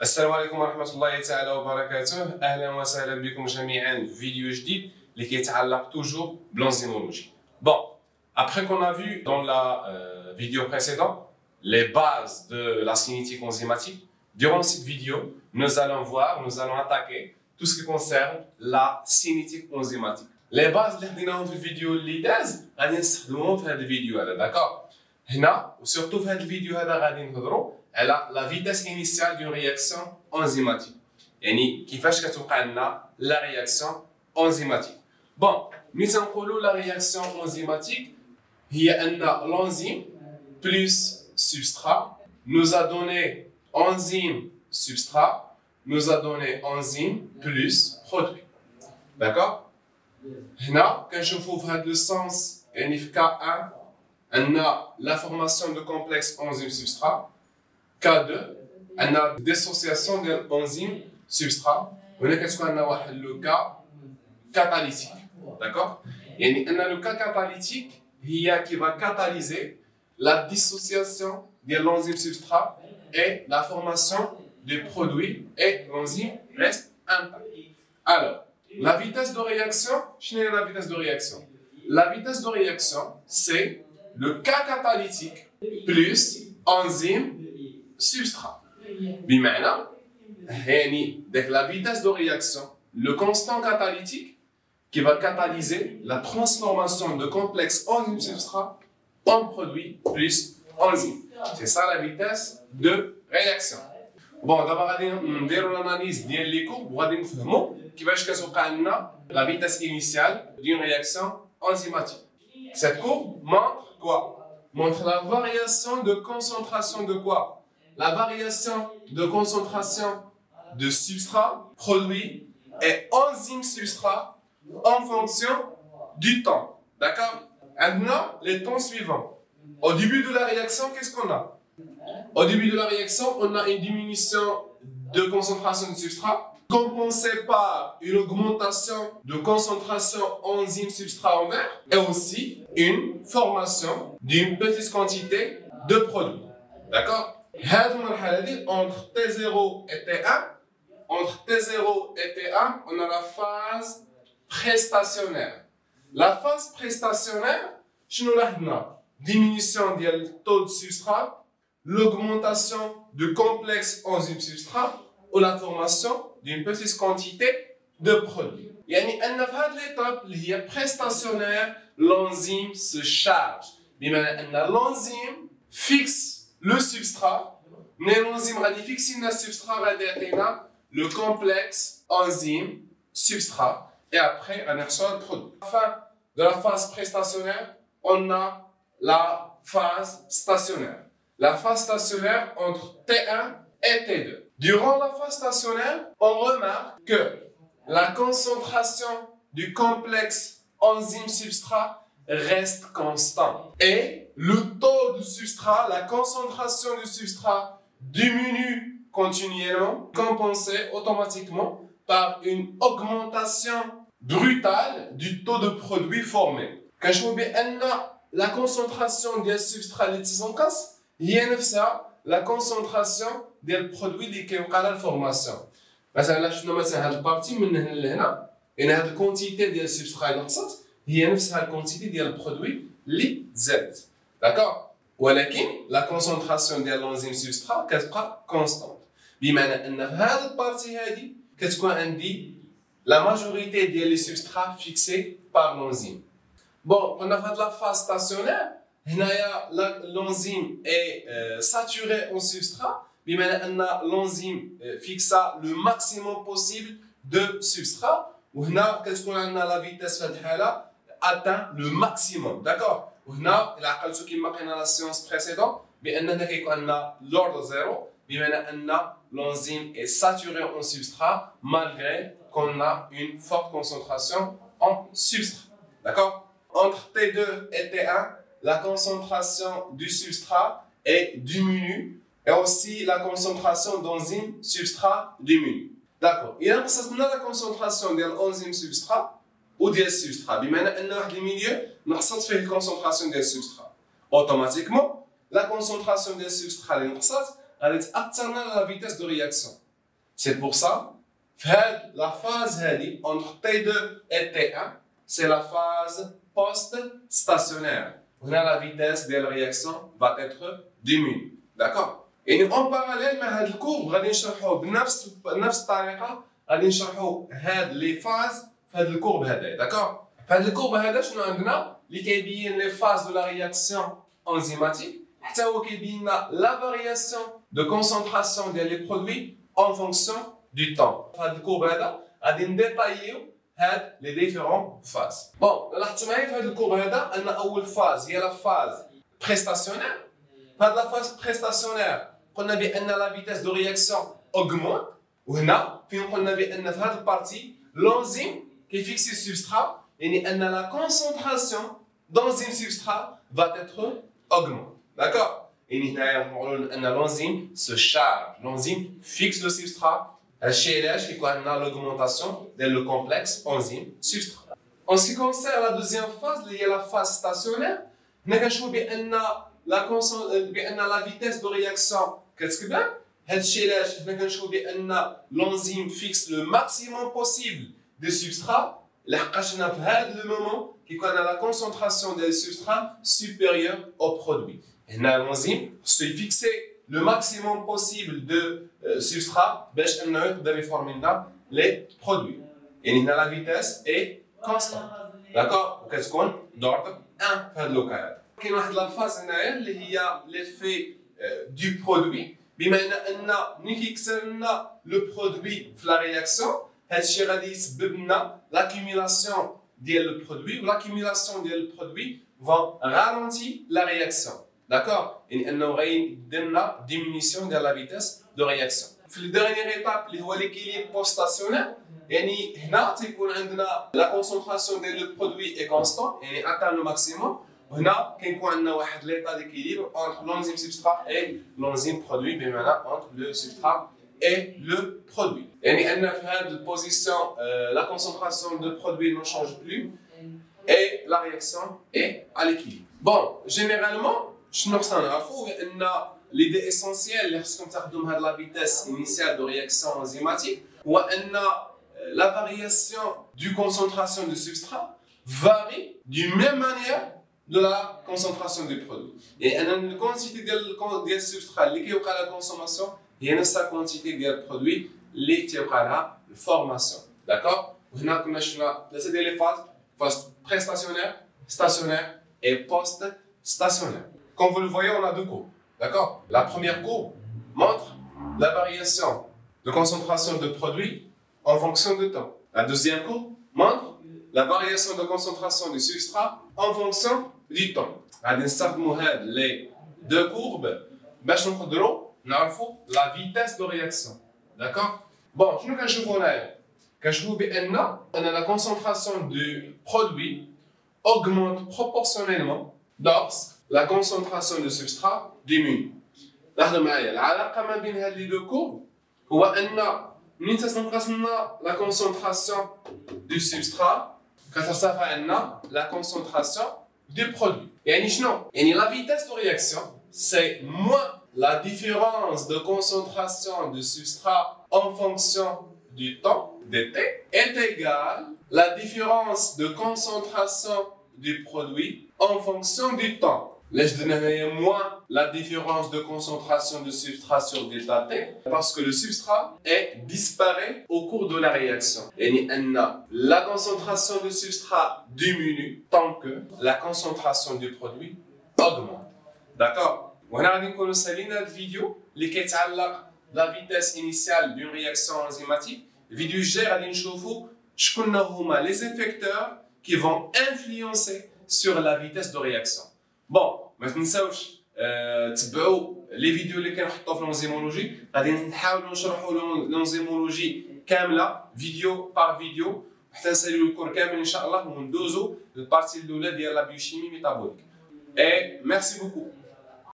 السلام عليكم ورحمة الله تعالى وبركاته. أهلا وسهلا بكم جميعا في فيديو جديد اللي كيتعلق toujours l'enzymologie. Bon, après qu'on a vu dans la vidéo précédente les bases de la cinétique enzymatique, durant cette vidéo, nous allons attaquer tout ce qui concerne la cinétique enzymatique. Les bases اللي خديناهم في الفيديو اللي داز غادي نستخدموهم في هذا الفيديو هذا، داكور؟ هنا وسورتو في هذا الفيديو هذا غادي نهضروا على la vitesse initiale d'une réaction enzymatique. يعني كيفاش كتوقع لنا la réaction enzymatique. Bon, ملي تنقولوا la réaction enzymatique هي أن l'enzyme plus substrat nous a donné enzyme substrat nous a donné enzyme plus produit. D'accord? هنا كنشوفوا في هذا السونس يعني في K1 أن la formation de complexe enzyme substrat. K2 on a dissociation de l'enzyme substrat. هنا كتكون عندنا واحد لو كا كاتاليتيك. داكور؟ يعني ان لو كا كاتاليتيك هي qui va catalyser la dissociation de l'enzyme substrat et la formation du produit et l'enzyme reste intact. Alors, la vitesse de réaction, quelle est la vitesse de réaction? La vitesse de réaction, c'est le cas catalytique plus enzyme substrat. بمعنى يعني la vitesse de réaction, le constant catalytique qui va catalyser la transformation de complexe enzyme substrat en produit plus enzyme. C'est ça la vitesse de réaction. Bon, d'abord غادي نديروا l'analyse ديال لي كوب وغادي نفهموا كيفاش كتوقع لنا la vitesse initiale d'une réaction enzymatique. Cette courbe montre quoi? Montre la variation de concentration de quoi? La variation de concentration de substrat, produit et enzyme substrat en fonction du temps. D'accord? Maintenant, les temps suivants. Au début de la réaction, qu'est-ce qu'on a? Au début de la réaction, on a une diminution de concentration de substrat compensée par une augmentation de concentration enzyme substrat en vert et aussi une formation d'une petite quantité de produit. D'accord? Entre T0 et T1, entre T0 et T1, on a la phase préstationnaire. La phase préstationnaire, شنو لاحظنا؟ diminution du taux de substrat, l'augmentation du complexe enzyme substrat ou la formation d'une petite quantité de produit. يعني أن في هذه l'étape اللي هي préstationnaire, l'enzyme se charge. بمعنى أن l'enzyme fixe le substrat, mais l'enzyme va fixer le substrat, va le complexe enzyme substrat, et après on reçoit le produit. À la fin de la phase préstationnaire, on a la phase stationnaire. La phase stationnaire entre T1 et T2. Durant la phase stationnaire, on remarque que la concentration du complexe enzyme substrat reste constant et le taux de substrat, la concentration du substrat diminue continuellement, compensé automatiquement par une augmentation brutale du taux de produit formé. Quand je vous dis la concentration du substrat اللي تنقص هي نفسها la concentration ديال البرودوي اللي كيوقع لها الفورماسيون. مثلا شفنا مثلا هاد البارتي من هنا لهنا، يعني هاد الكونتيتي ديال السبسترا اللي نقصت هي نفسها الكونتيتي ديال البرودوي اللي زادت. داكوغ؟ ولكن لا كونسونطراسيون ديال لونزيم سبسترا كتبقى كونستانت. بمعنى ان في هاد البارتي هادي كتكون عندي لا ماجوريتي ديال لي سبسترا فيكسي بار لونزيم. بون كنا في هاد لا فاز ستاسيونير هنايا l'enzyme est saturé en substrat, بمعنى أن l'enzyme fixa le maximum possible de substrat وهنا كتكون عندنا la vitesse في هذه الحالة atteint le maximum, d'accord؟ وهنا إلا عقلتو كيما قلنا لا séance précédente بأن هنا كيكون عندنا l'ordre zéro بمعنى أن l'enzyme est saturé en substrat malgré qu'on a une forte concentration en substrat, d'accord? Entre T2 et T1, la concentration du substrat est diminue et aussi la concentration d'enzyme substrat diminue. D'accord. Il y a la concentration de l'enzyme substrat ou du substrat. بمعنى أن واحد الميليو نقصت فيه الكونسنتراسيون ديال السبسترا. Automatiquement, la concentration ديال السبسترا اللي نقصت غادي تأثر على la vitesse de réaction. C'est pour ça, la phase entre T2 et T1, c'est la phase post-stationnaire. La vitesse de la réaction va être diminuée. D'accord? Et en parallèle avec cette courbe, nous allons نشرحوا بنفس الطريقة غادي نشرحوا هاد لي فاز في هاد الكورب هذا. داكور؟ في هاد الكورب هذا شنو عندنا؟ اللي كيبين لي فاز دو لا رياكسيون انزيماتيك حتى هو كيبين لنا لا فارياسيون دو كونسونطراسيون ديال لي برودوي اون فونكسيون دو طون. في هاد الكورب هذا غادي نديطايو هاد لي ديفيرون فاز. بون لاحظتوا معايا في هاد الكورب هذا ان اول فاز هي لا فاز بريستاسيونير. في هاد لا فاز بريستاسيونير قلنا بان لا فيتاس دو رياكسيون اوغمونت، وهنا فين قلنا بان في هاد البارتي لونزيم كيفيكسي السبسترا، يعني ان لا كونسونطراسيون d'enzyme substrat va être augmentée. D'accord? Et nous avons un l'enzyme se charge. L'enzyme fixe le substrat. Qui a l'augmentation du complexe enzyme substrat. En ce qui concerne la deuxième phase, il y a la phase stationnaire. Nous avons la vitesse de réaction. Qu'est-ce que c'est? L'enzyme fixe le maximum possible de substrat. Le moment qui a la concentration des substrats supérieure au produit. L'enzyme se fixe le maximum possible de substrat pour former les produits. Et la vitesse est constante. D'accord? Qu'est-ce qu'on d'ordre 1 في هذا الوقت. كاين واحد لا فاز هنايا اللي هي l'effet du produit. بما ان ملي كيكسر لنا لو برودوي في لا رياكسيون هذا الشيء غادي يسبب لنا لاكيميلاسيون ديال لو برودوي، ولاكيميلاسيون ديال لو برودوي va ralentir la réaction. D'accord? Et nous avons diminution de la vitesse de réaction. La dernière étape, c'est l'équilibre post-stationnaire. Et la concentration du produit est constante, et atteint le maximum. On a l'état d'équilibre entre l'enzyme substrat et l'enzyme produit, entre le substrat et le produit. Et dans cette position, la concentration du produit ne change plus et la réaction est à l'équilibre. Bon, généralement, l'idée essentielle de la vitesse initiale de réaction enzymatique est que la variation du concentration du substrat varie d'une même manière de la concentration du produit. Et la quantité de substrat qui est la consommation est la quantité de produit qui est la formation. D'accord? Nous avons les phases préstationnaire, stationnaire et post-stationnaire. Comme vous le voyez, on a deux courbes. D'accord? La première courbe montre la variation de concentration de produits en fonction du temps. La deuxième courbe montre la variation de concentration du substrat en fonction du temps. On va les deux courbes pour نعرفوا la vitesse de réaction. D'accord? Bon, je nous dis la concentration du produit augmente proportionnellement lorsque la concentration du substrat diminue. لاحظوا معايا العلاقة ما بين هذه لي دو كورب هو أن منين تنقصنا la concentration du substrat كترتفع عندنا la concentration du produit. يعني شنو؟ يعني la vitesse de réaction c'est moins la différence de concentration du substrat en fonction du temps dt est égale la différence de concentration du produit en fonction du temps. Là, je donne moins la différence de concentration de substrat sur delta T parce que le substrat disparaît au cours de la réaction. Et la concentration du substrat diminue tant que la concentration du produit augmente. D'accord? On a une vidéo qui est la vitesse initiale d'une réaction enzymatique. La vidéo gère les effecteurs qui vont influencer sur la vitesse de réaction. Bon, ما تنساوش تبعوا لي فيديو اللي كنحطوا في الانزيمولوجي، غادي نحاولوا نشرحوا الانزيمولوجي كامله فيديو بار فيديو حتى نساليو الكور كامل ان شاء الله وندوزو للبارتي الاولى ديال لا بيوشيمي ميتابوليك. اي ميرسي بوكو.